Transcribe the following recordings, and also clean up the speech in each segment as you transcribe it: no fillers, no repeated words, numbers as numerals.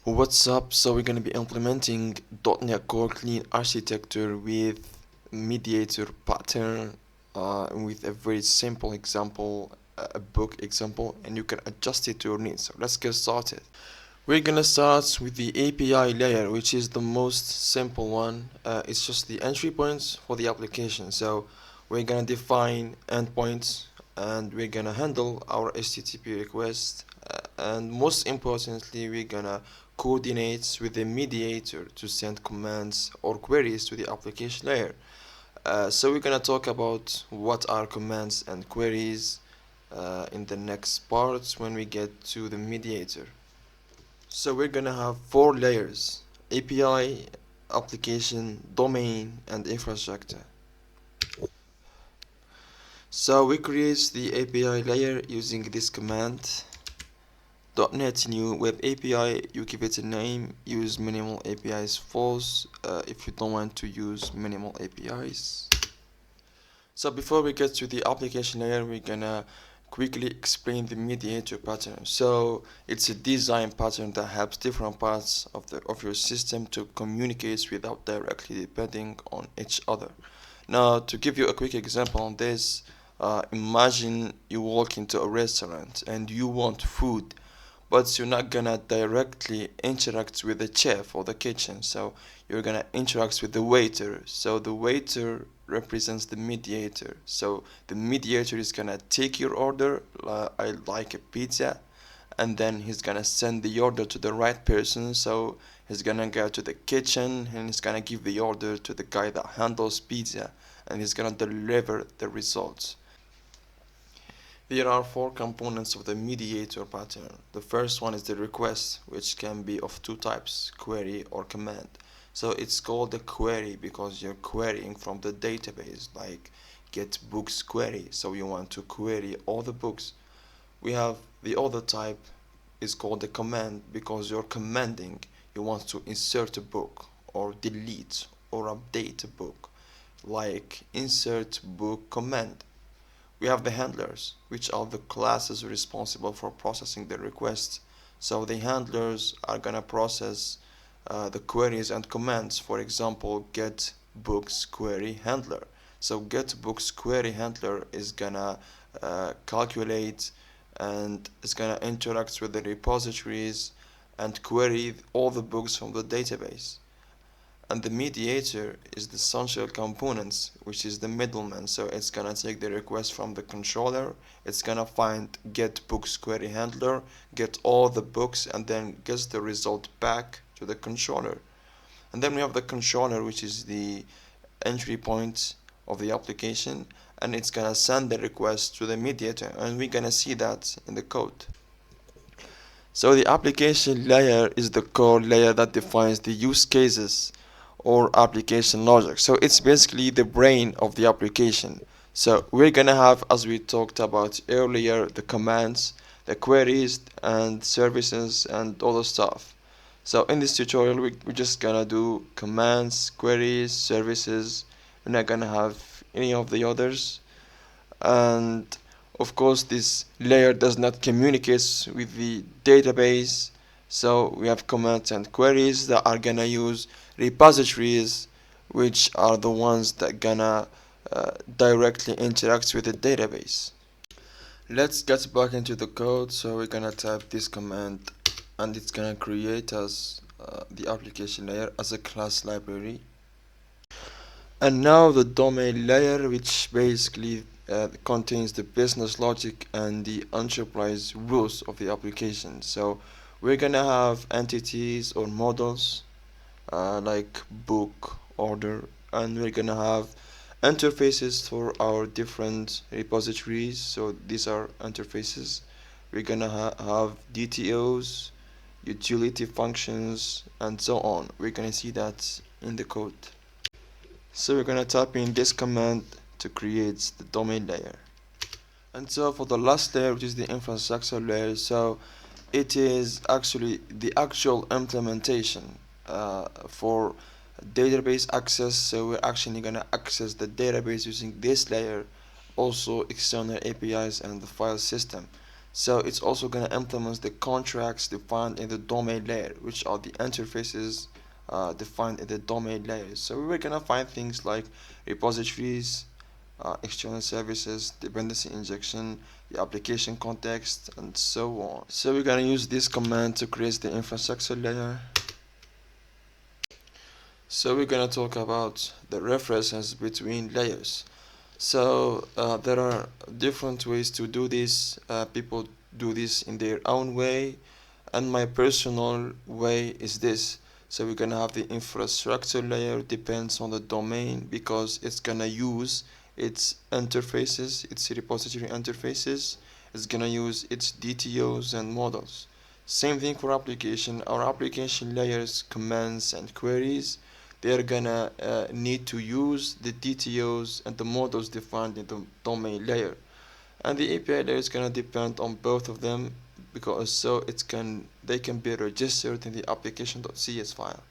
What's up? So we're going to be implementing .NET Core Clean architecture with Mediator pattern with a very simple example, a book example, and you can adjust it to your needs. So let's get started. We're going to start with the API layer, which is the most simple one. It's just the entry points for the application. So we're going to define endpoints and we're going to handle our HTTP request. And most importantly, we're going to coordinate with the mediator to send commands or queries to the application layer. So we're going to talk about what are commands and queries in the next parts when we get to the mediator. So we're gonna have four layers: API, application, domain, and infrastructure. So we create the API layer using this command .NET new web API. You give it a name, use minimal APIs false if you don't want to use minimal APIs. So before we get to the application layer, we're gonna quickly explain the mediator pattern. So it's a design pattern that helps different parts of your system to communicate without directly depending on each other. Now, to give you a quick example on this, imagine you walk into a restaurant and you want food, but you're not gonna directly interact with the chef or the kitchen. So you're gonna interact with the waiter. So the waiter represents the mediator. So the mediator is gonna take your order, I like a pizza, and then he's gonna send the order to the right person. So he's gonna go to the kitchen and he's gonna give the order to the guy that handles pizza, and he's gonna deliver the results. There are four components of the mediator pattern. The first one is the request, which can be of two types, query or command. So it's called a query because you're querying from the database, like get books query. So you want to query all the books. We have the other type is called a command because you're commanding. You want to insert a book or delete or update a book, like insert book command. We have the handlers, which are the classes responsible for processing the requests. So the handlers are gonna process the queries and commands. For example, get books query handler. So get books query handler is gonna calculate and is gonna interact with the repositories and query all the books from the database. And the mediator is the essential components, which is the middleman. So it's gonna take the request from the controller, it's gonna find get books query handler, get all the books, and then gets the result back to the controller. And then we have the controller, which is the entry point of the application, and it's gonna send the request to the mediator, and we're gonna see that in the code. So the application layer is the core layer that defines the use cases or application logic. So it's basically the brain of the application. So we're gonna have, as we talked about earlier, the commands, the queries and services and all the stuff. So in this tutorial we're just gonna do commands, queries, services. We're not gonna have any of the others. And of course this layer does not communicate with the database. So we have commands and queries that are gonna use repositories, which are the ones that gonna directly interact with the database. Let's get back into the code. So we're gonna type this command and it's gonna create us the application layer as a class library. And now the domain layer, which basically contains the business logic and the enterprise rules of the application. So we're gonna have entities or models like book, order, and we're gonna have interfaces for our different repositories. So these are interfaces. We're gonna have DTOs, utility functions, and so on. We're gonna see that in the code. So we're gonna type in this command to create the domain layer. And so for the last layer, which is the infrastructure layer, so it is actually the actual implementation for database access. So we're actually gonna access the database using this layer, also external APIs and the file system. So it's also going to implement the contracts defined in the domain layer, which are the interfaces defined in the domain layer. So we're going to find things like repositories, external services, dependency injection, the application context, and so on. So we're going to use this command to create the infrastructure layer. So we're going to talk about the references between layers. So there are different ways to do this. People do this in their own way, and my personal way is this. So we're gonna have the infrastructure layer, depends on the domain, because it's gonna use its interfaces, its repository interfaces. It's gonna use its DTOs and models. Same thing for application. Our application layers, commands and queries, they're gonna need to use the DTOs and the models defined in the domain layer. And the API layer is gonna depend on both of them, because so they can be registered in the application.cs file.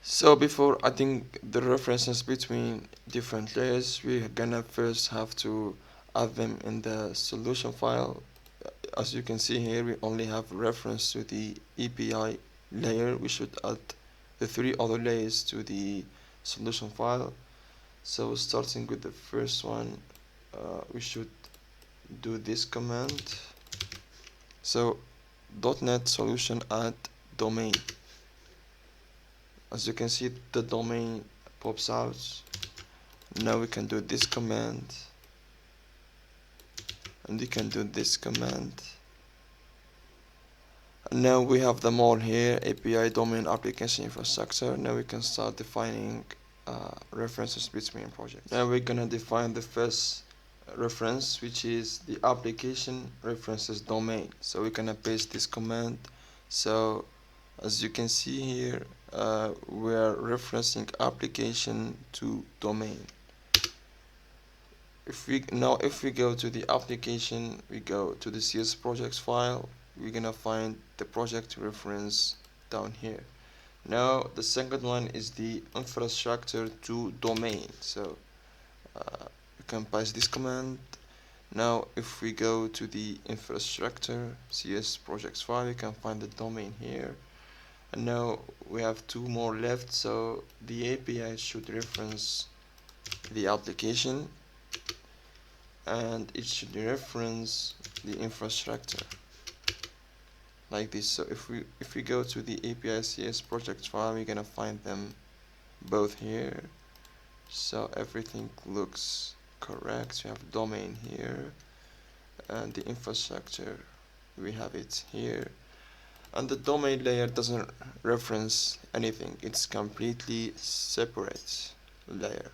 So before adding the references between different layers, we're gonna first have to add them in the solution file. As you can see here, we only have reference to the API layer. We should add the three other layers to the solution file. So starting with the first one, we should do this command. So .NET solution add domain. As you can see, the domain pops out. Now we can do this command, and we can do this command. And now we have them all here: API, domain, application, infrastructure. Now we can start defining references between projects. Now we're gonna define the first reference, which is the application references domain. So we're gonna paste this command. So as you can see here, we're referencing application to domain. If we go to the application, we go to the CS projects file, we're gonna find the project reference down here. Now the second one is the infrastructure to domain. So you can paste this command. Now if we go to the infrastructure CS projects file, you can find the domain here. And now we have two more left, so the API should reference the application and it should reference the infrastructure like this. So if we go to the API CS project file, we're gonna find them both here. So everything looks correct. We have domain here and the infrastructure, we have it here. And the domain layer doesn't reference anything, it's completely separate layer.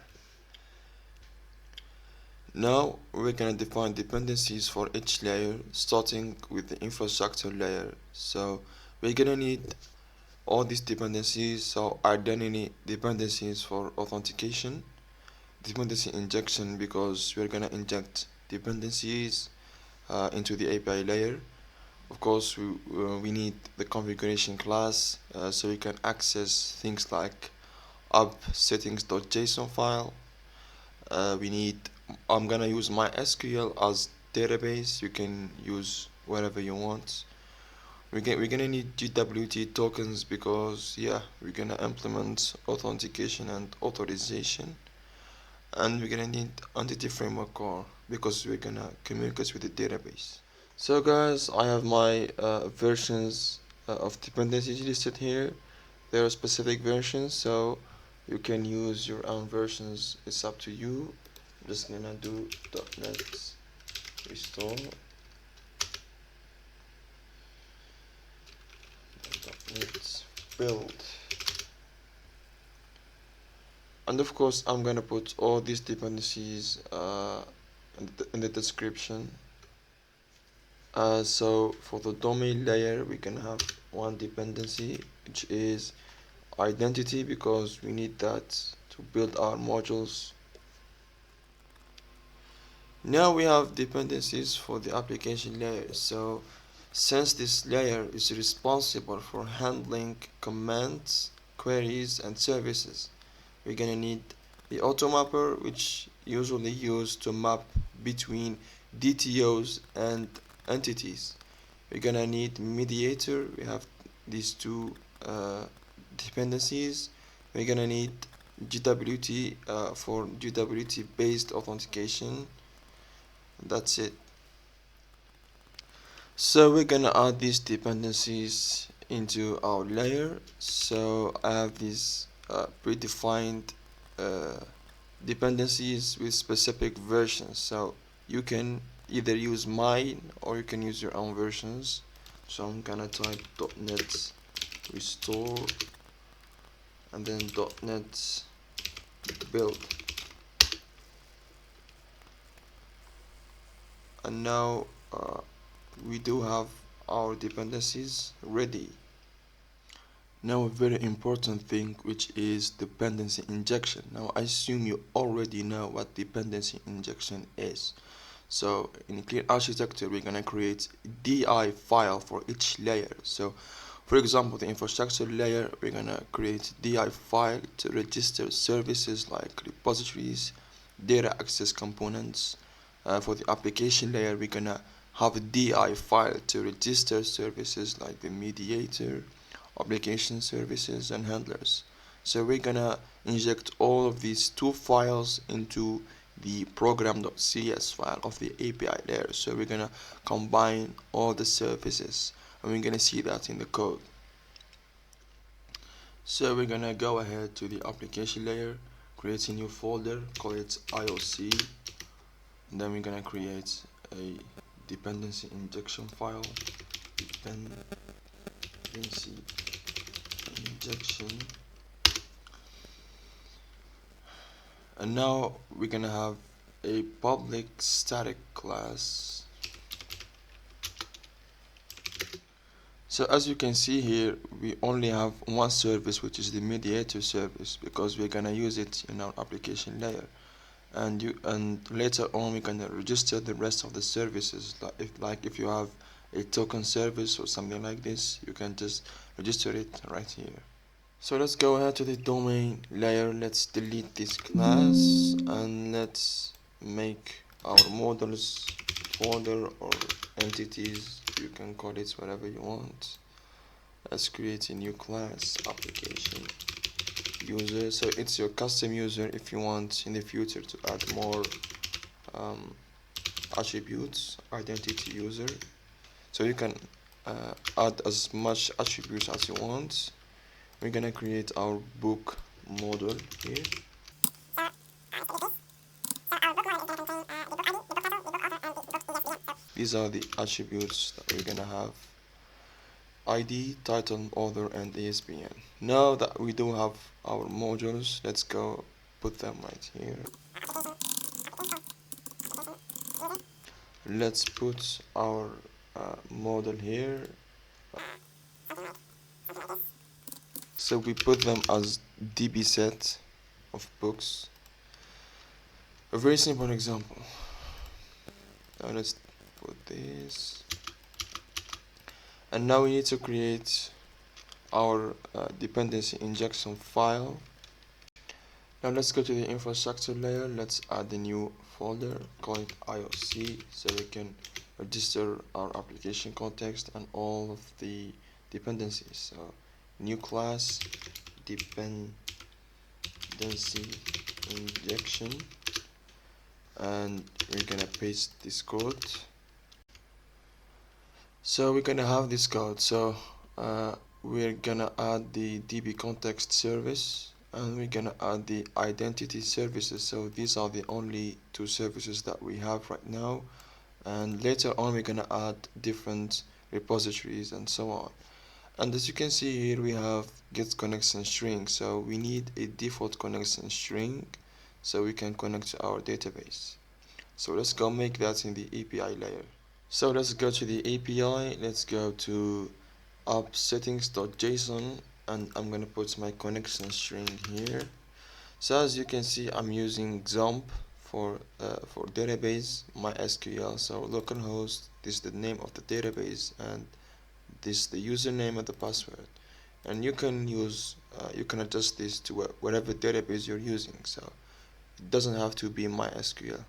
Now we're gonna define dependencies for each layer, starting with the infrastructure layer. So we're gonna need all these dependencies. So identity dependencies for authentication, dependency injection because we're gonna inject dependencies into the API layer. Of course, we need the configuration class so we can access things like app settings.json file. We need, I'm gonna use MySQL as database. You can use whatever you want. We're gonna need GWT tokens because yeah, we're gonna implement authentication and authorization. And we're gonna need entity framework core because we're gonna communicate with the database. So guys, I have my versions of dependencies listed here. There are specific versions, so you can use your own versions. It's up to you. I'm just gonna do .NET restore .NET build, and of course I'm gonna put all these dependencies in the description. So for the domain layer, we can have one dependency, which is identity, because we need that to build our modules. Now we have dependencies for the application layer. So since this layer is responsible for handling commands, queries, and services, we're gonna need the automapper, which usually used to map between DTOs and entities. We're gonna need Mediator. We have these two dependencies. We're gonna need GWT for GWT based authentication. That's it. So we're gonna add these dependencies into our layer. So I have these predefined dependencies with specific versions. So you can either use mine or you can use your own versions. So I'm gonna type .NET restore and then .NET build, and now we do have our dependencies ready. Now a very important thing, which is dependency injection. Now I assume you already know what dependency injection is. So in clear architecture, we're gonna create DI file for each layer. So for example, the infrastructure layer, we're gonna create DI file to register services like repositories, data access components. For the application layer, we're gonna have a DI file to register services like the mediator, application services, and handlers. So we're gonna inject all of these two files into the program.cs file of the API layer. So we're gonna combine all the services, and we're gonna see that in the code. So we're gonna go ahead to the application layer, create a new folder, call it IOC, and then we're gonna create a dependency injection file, dependency injection, and now we're gonna have a public static class. So as you can see here, we only have one service, which is the mediator service, because we're gonna use it in our application layer, and later on we're gonna register the rest of the services. Like if you have a token service or something like this, you can just register it right here. So let's go ahead to the domain layer. Let's delete this class and let's make our models folder or entities. You can call it whatever you want. Let's create a new class, application user. So it's your custom user if you want in the future to add more attributes, identity user. So you can add as much attributes as you want. We're gonna create our book model here. These are the attributes that we're gonna have: ID, title, author, and ISBN. Now that we do have our modules, let's go put them right here. Let's put our model here. So we put them as DB set of books. A very simple example. Now let's put this. And now we need to create our dependency injection file. Now let's go to the infrastructure layer. Let's add a new folder, call it IOC, so we can register our application context and all of the dependencies. So new class, dependency injection, and we're gonna paste this code. So we're gonna have this code. So we're gonna add the DB context service, and we're gonna add the identity services. So these are the only two services that we have right now, and later on we're gonna add different repositories and so on. And as you can see here, we have get connection string. So we need a default connection string so we can connect to our database. So let's go make that in the API layer. So let's go to the API. Let's go to app settings.json, and I'm gonna put my connection string here. So as you can see, I'm using XAMPP for database, MySQL. So localhost, this is the name of the database, and this is the username and the password. And you can use you can adjust this to whatever database you're using. So it doesn't have to be MySQL.